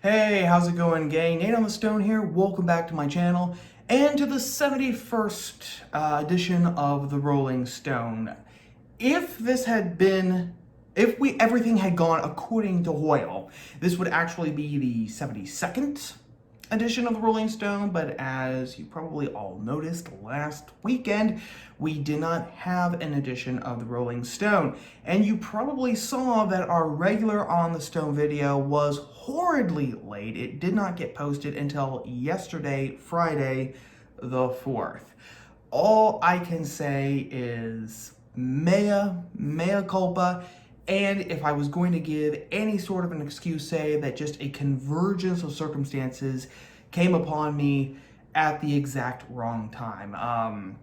Hey, how's it going, gang? Nate on the Stone here. Welcome back to my channel and to the 71st edition of the Rolling Stone. If this had been, if everything had gone according to Hoyle, this would actually be the 72nd edition of the Rolling Stone, but as you probably all noticed last weekend, we did not have an edition of the Rolling Stone. And you probably saw that our regular On the Stone video was horridly late. It did not get posted until yesterday, Friday the 4th. All I can say is mea culpa. And if I was going to give any sort of an excuse, say that just a convergence of circumstances came upon me at the exact wrong time.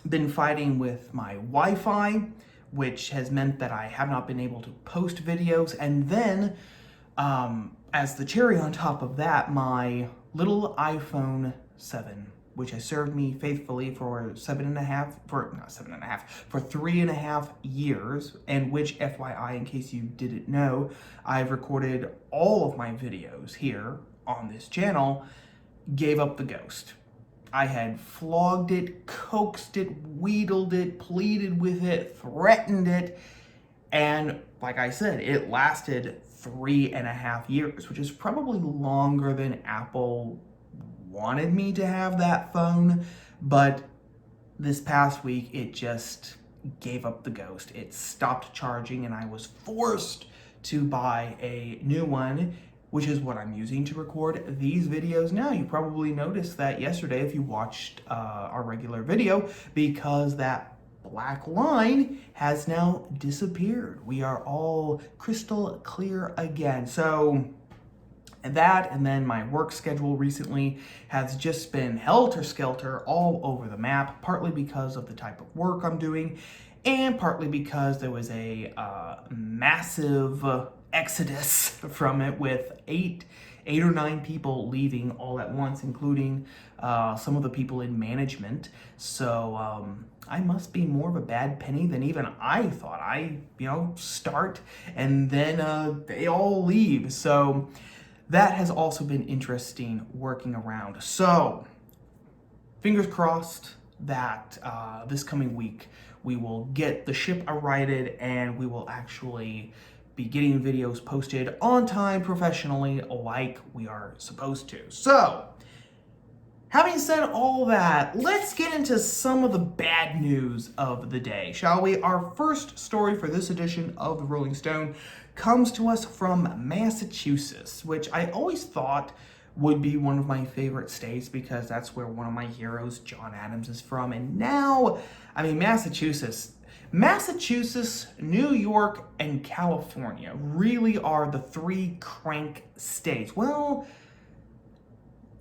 Been fighting with my Wi-Fi, which has meant that I have not been able to post videos. And then, as the cherry on top of that, my little iPhone 7, which has served me faithfully for 3.5 years, and which, FYI, in case you didn't know, I've recorded all of my videos here on this channel, gave up the ghost. I had flogged it, coaxed it, wheedled it, pleaded with it, threatened it, and like I said, it lasted 3.5 years, which is probably longer than Apple wanted me to have that phone, but this past week it just gave up the ghost. It stopped charging and I was forced to buy a new one, which is what I'm using to record these videos now. You probably noticed that yesterday if you watched our regular video, because that black line has now disappeared. We are all crystal clear again. So that, and then my work schedule recently has just been helter-skelter all over the map, partly because of the type of work I'm doing, and partly because there was a massive exodus from it, with eight or nine people leaving all at once, including some of the people in management. So I must be more of a bad penny than even I thought. I, start and then they all leave. So that has also been interesting working around. So, fingers crossed that this coming week we will get the ship righted and we will actually be getting videos posted on time, professionally, like we are supposed to. So, having said all that, let's get into some of the bad news of the day, shall we? Our first story for this edition of the Rolling Stone comes to us from Massachusetts, which I always thought would be one of my favorite states because that's where one of my heroes, John Adams, is from. And now, Massachusetts, New York, and California really are the three crank states. Well,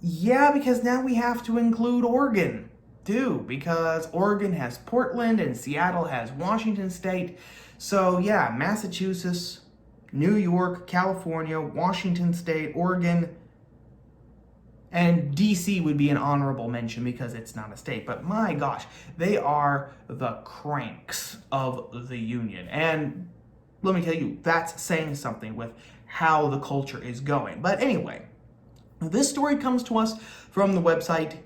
yeah, because now we have to include Oregon, too, because Oregon has Portland and Seattle has Washington State. So, yeah, Massachusetts, New York, California, Washington State, Oregon, and DC would be an honorable mention because it's not a state. But my gosh, they are the cranks of the union. And let me tell you, that's saying something with how the culture is going. But anyway, this story comes to us from the website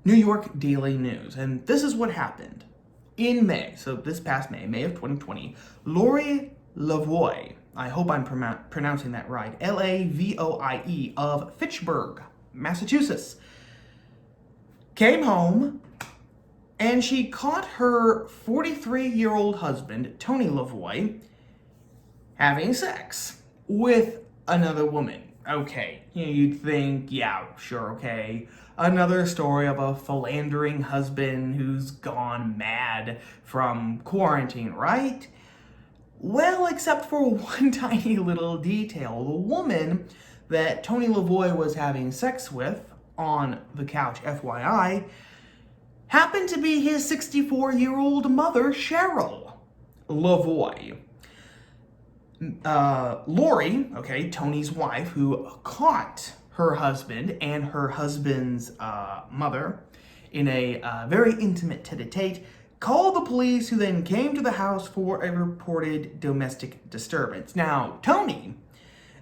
New York Daily News. And this is what happened. In May, so this past May of 2020, Lori Lavoie, I hope I'm pronouncing that right, Lavoie, of Fitchburg, Massachusetts, came home and she caught her 43-year-old husband, Tony Lavoie, having sex with another woman. Okay, you'd think, yeah, sure, okay. Another story of a philandering husband who's gone mad from quarantine, right? Well, except for one tiny little detail. The woman that Tony Lavoie was having sex with on the couch, FYI, happened to be his 64-year-old mother, Cheryl Lavoie. Lori, okay, Tony's wife, who caught her husband and her husband's mother in a very intimate tete-a-tete, called the police, who then came to the house for a reported domestic disturbance. Now, Tony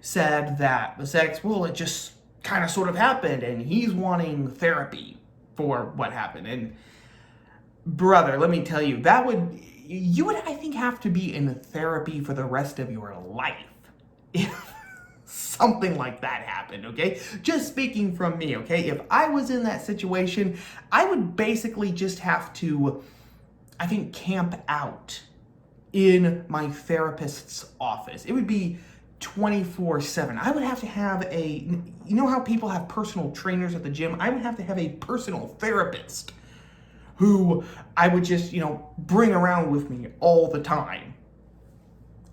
said that the sex, well, it just kind of sort of happened, and he's wanting therapy for what happened. And brother, let me tell you, you would, I think, have to be in therapy for the rest of your life if something like that happened, okay? Just speaking from me, okay? If I was in that situation, I would basically just have to, I think, camp out in my therapist's office. It would be 24/7. I would have to have you know how people have personal trainers at the gym? I would have to have a personal therapist who I would just, bring around with me all the time.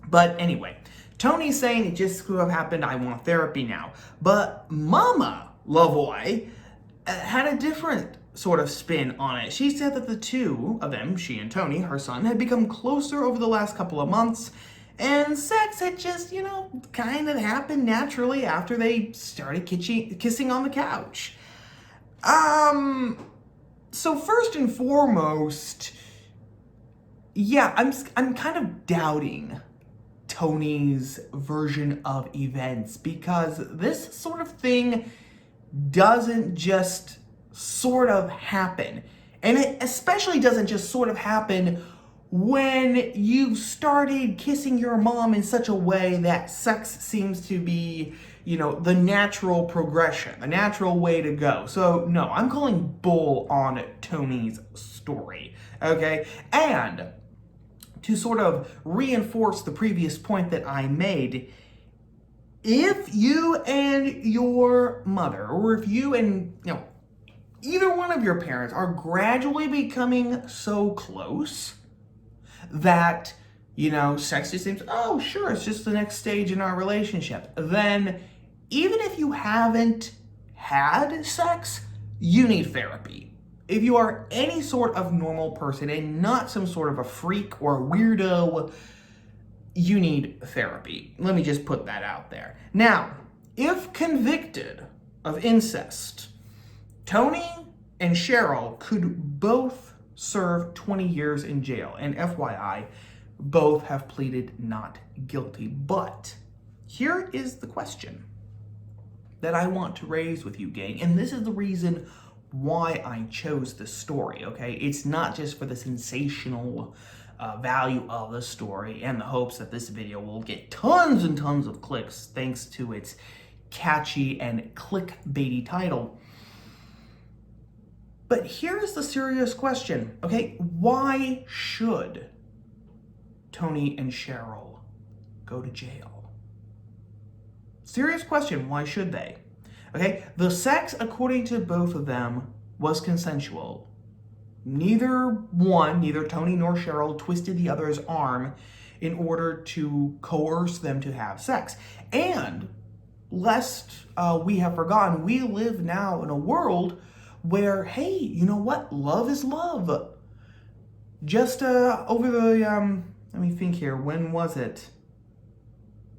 But anyway, Tony's saying it just could have happened. I want therapy now. But Mama Lavoie had a different sort of spin on it. She said that the two of them, she and Tony, her son, had become closer over the last couple of months, and sex had just, kind of happened naturally after they started kissing on the couch. So first and foremost, yeah, I'm kind of doubting Tony's version of events, because this sort of thing doesn't just sort of happen. And it especially doesn't just sort of happen when you've started kissing your mom in such a way that sex seems to be, the natural progression, the natural way to go. So no, I'm calling bull on Tony's story, okay? And to sort of reinforce the previous point that I made, if you and your mother, or if you and, either one of your parents are gradually becoming so close that, sex just seems, oh, sure, it's just the next stage in our relationship, then even if you haven't had sex, you need therapy. If you are any sort of normal person and not some sort of a freak or a weirdo, you need therapy. Let me just put that out there. Now, if convicted of incest, Tony and Cheryl could both serve 20 years in jail. And FYI, both have pleaded not guilty. But here is the question that I want to raise with you, gang. And this is the reason why I chose this story, okay? It's not just for the sensational value of the story and the hopes that this video will get tons and tons of clicks thanks to its catchy and clickbaity title. But here's the serious question, okay? Why should Tony and Cheryl go to jail? Serious question, why should they? Okay, the sex, according to both of them, was consensual. Neither Tony nor Cheryl, twisted the other's arm in order to coerce them to have sex. And, lest we have forgotten, we live now in a world where, hey, you know what? Love is love. Just over the, let me think here, when was it?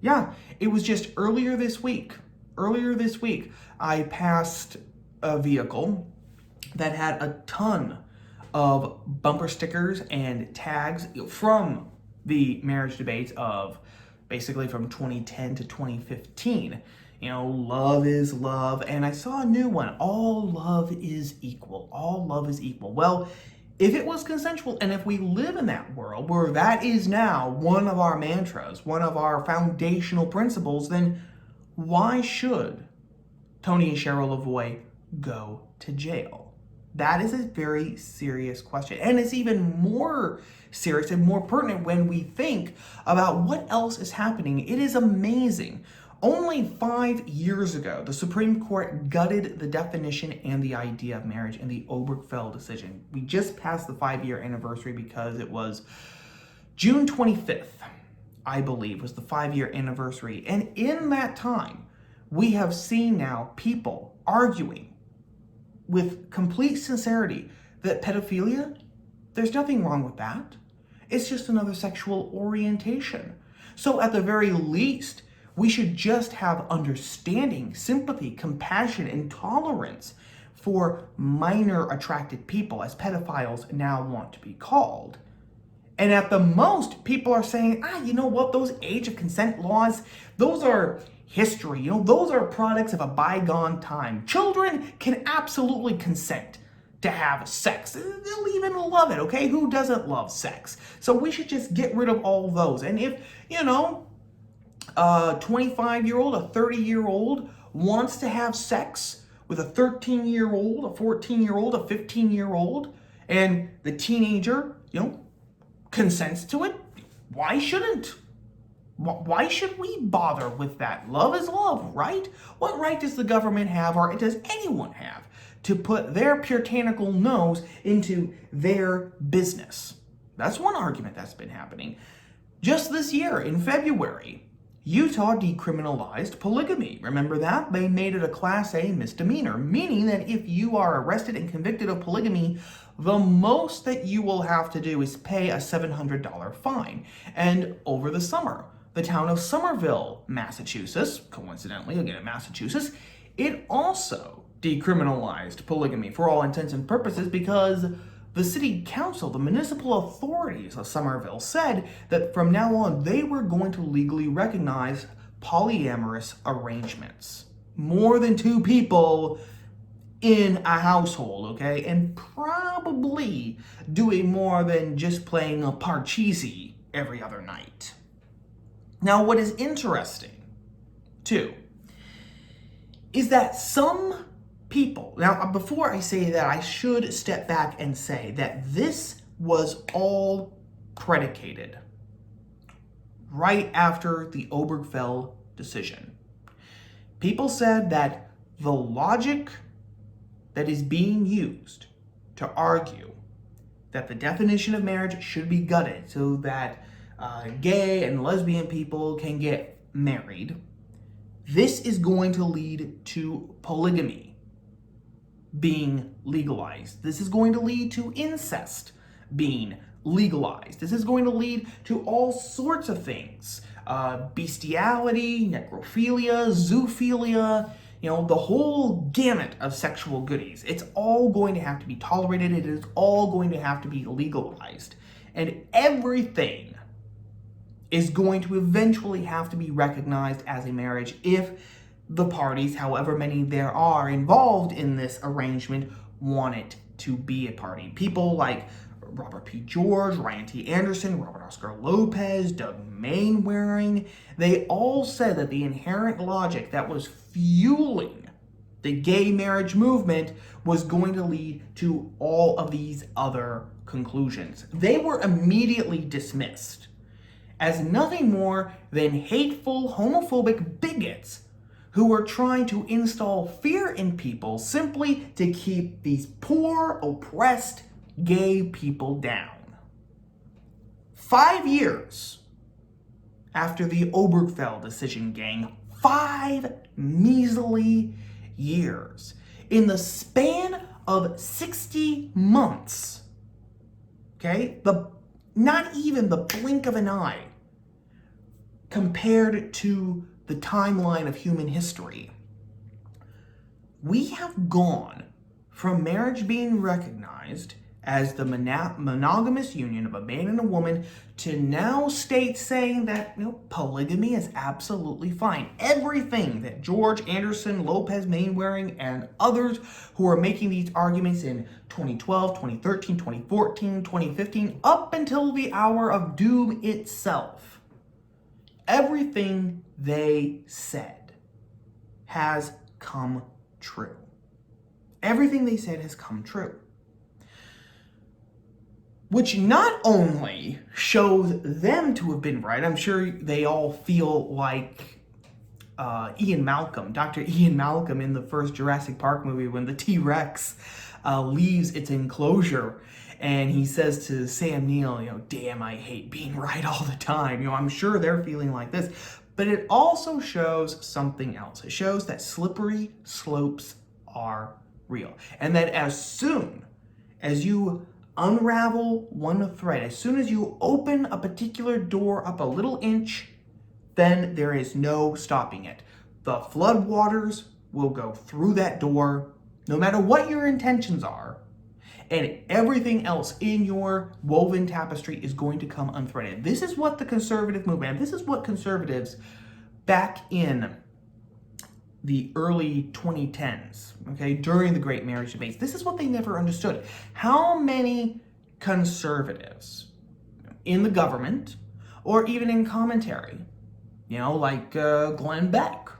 Yeah, it was just earlier this week, I passed a vehicle that had a ton of bumper stickers and tags from the marriage debates of basically from 2010 to 2015. Love is love. And I saw a new one. All love is equal. All love is equal. Well, if it was consensual, and if we live in that world where that is now one of our mantras, one of our foundational principles, then why should Tony and Cheryl Lavoie go to jail? That is a very serious question. And it's even more serious and more pertinent when we think about what else is happening. It is amazing. Only 5 years ago, the Supreme Court gutted the definition and the idea of marriage in the Obergefell decision. We just passed the 5-year anniversary because it was June 25th, I believe, was the 5-year anniversary. And in that time, we have seen now people arguing with complete sincerity that pedophilia, there's nothing wrong with that. It's just another sexual orientation. So at the very least, we should just have understanding, sympathy, compassion, and tolerance for minor attracted people, as pedophiles now want to be called. And at the most, people are saying, you know what, those age of consent laws, those are history. You know, those are products of a bygone time. Children can absolutely consent to have sex. They'll even love it, okay? Who doesn't love sex? So we should just get rid of all those. And if, you know, a 25-year-old, a 30-year-old wants to have sex with a 13-year-old, a 14-year-old, a 15-year-old, and the teenager, you know, consents to it, why shouldn't? Why should we bother with that? Love is love, right? What right does the government have, or does anyone have, to put their puritanical nose into their business? That's one argument that's been happening. Just this year, in February, Utah decriminalized polygamy. Remember that? They made it a Class A misdemeanor, meaning that if you are arrested and convicted of polygamy, the most that you will have to do is pay a $700 fine. And over the summer, the town of Somerville, Massachusetts, coincidentally, again in Massachusetts, it also decriminalized polygamy for all intents and purposes because the city council, the municipal authorities of Somerville, said that from now on they were going to legally recognize polyamorous arrangements. More than two people in a household, okay? And probably doing more than just playing a parcheesi every other night. Now, what is interesting, too, is that some people, now before I say that, I should step back and say that this was all predicated right after the Obergefell decision. People said that the logic that is being used to argue that the definition of marriage should be gutted so that gay and lesbian people can get married, this is going to lead to polygamy being legalized. This is going to lead to incest being legalized. This is going to lead to all sorts of things. Bestiality, necrophilia, zoophilia, you know, the whole gamut of sexual goodies. It's all going to have to be tolerated. It is all going to have to be legalized. And everything is going to eventually have to be recognized as a marriage if the parties, however many there are involved in this arrangement, want it to be a party. People like Robert P. George, Ryan T. Anderson, Robert Oscar Lopez, Doug Mainwaring, they all said that the inherent logic that was fueling the gay marriage movement was going to lead to all of these other conclusions. They were immediately dismissed as nothing more than hateful, homophobic bigots who were trying to install fear in people simply to keep these poor, oppressed gay people down. 5 years after the Obergefell decision, gang, 5 measly years. In the span of 60 months, okay, not even the blink of an eye compared to the timeline of human history, we have gone from marriage being recognized as the monogamous union of a man and a woman to now states saying that, you know, polygamy is absolutely fine. Everything that George Anderson, Lopez Mainwaring, and others who are making these arguments in 2012, 2013, 2014, 2015, up until the hour of doom itself, everything they said has come true. Everything they said has come true. Which not only shows them to have been right, I'm sure they all feel like Ian Malcolm, Dr. Ian Malcolm in the first Jurassic Park movie when the T-Rex leaves its enclosure and he says to Sam Neill, you know, damn, I hate being right all the time. You know, I'm sure they're feeling like this. But it also shows something else. It shows that slippery slopes are real. And that as soon as you unravel one thread, as soon as you open a particular door up a little inch, then there is no stopping it. The floodwaters will go through that door, no matter what your intentions are, and everything else in your woven tapestry is going to come unthreaded. This is what the conservative movement, this is what conservatives back in the early 2010s, okay, during the Great Marriage Debates. This is what they never understood. How many conservatives in the government or even in commentary, like Glenn Beck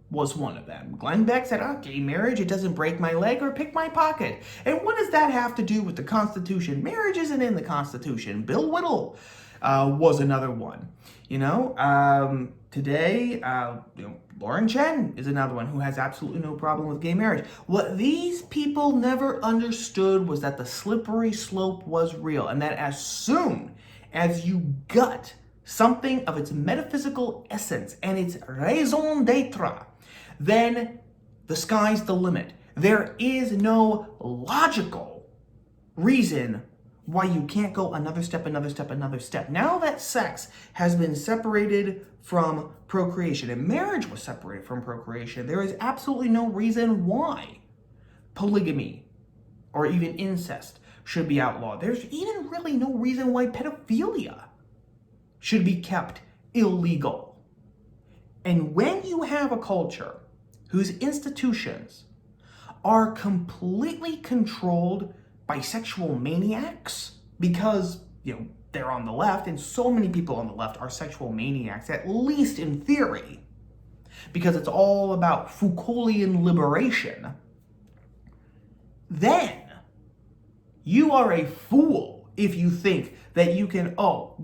was one of them. Glenn Beck said, gay marriage, it doesn't break my leg or pick my pocket. And what does that have to do with the Constitution? Marriage isn't in the Constitution. Bill Whittle was another one. Today, Lauren Chen is another one who has absolutely no problem with gay marriage. What these people never understood was that the slippery slope was real, and that as soon as you gut something of its metaphysical essence and its raison d'etre, then the sky's the limit. There is no logical reason why you can't go another step. Now that sex has been separated from procreation and marriage was separated from procreation, there is absolutely no reason why polygamy or even incest should be outlawed. There's even really no reason why pedophilia should be kept illegal. And when you have a culture whose institutions are completely controlled by sexual maniacs, because, they're on the left, and so many people on the left are sexual maniacs, at least in theory, because it's all about Foucauldian liberation, then you are a fool if you think that you can,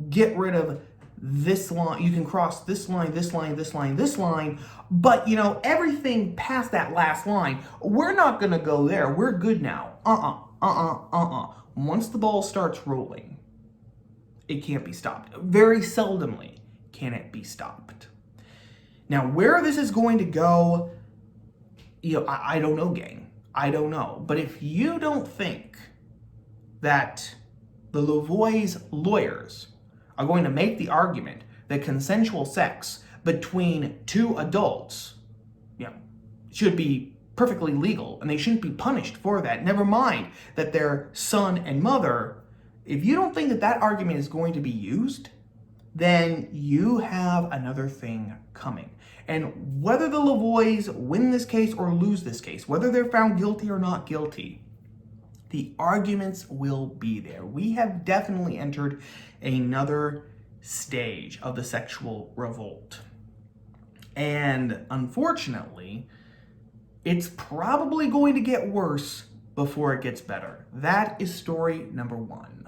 get rid of this line, you can cross this line, this line, this line, this line, but everything past that last line, we're not gonna go there, we're good now. Once the ball starts rolling, it can't be stopped. Very seldomly can it be stopped. Now, where this is going to go, I don't know, gang. I don't know. But if you don't think that the Lavoie's lawyers are going to make the argument that consensual sex between two adults, should be perfectly legal and they shouldn't be punished for that, never mind that their son and mother, if you don't think that that argument is going to be used, then you have another thing coming. And whether the Lavoies win this case or lose this case, whether they're found guilty or not guilty, the arguments will be there. We have definitely entered another stage of the sexual revolt. And unfortunately, it's probably going to get worse before it gets better. That is story number one.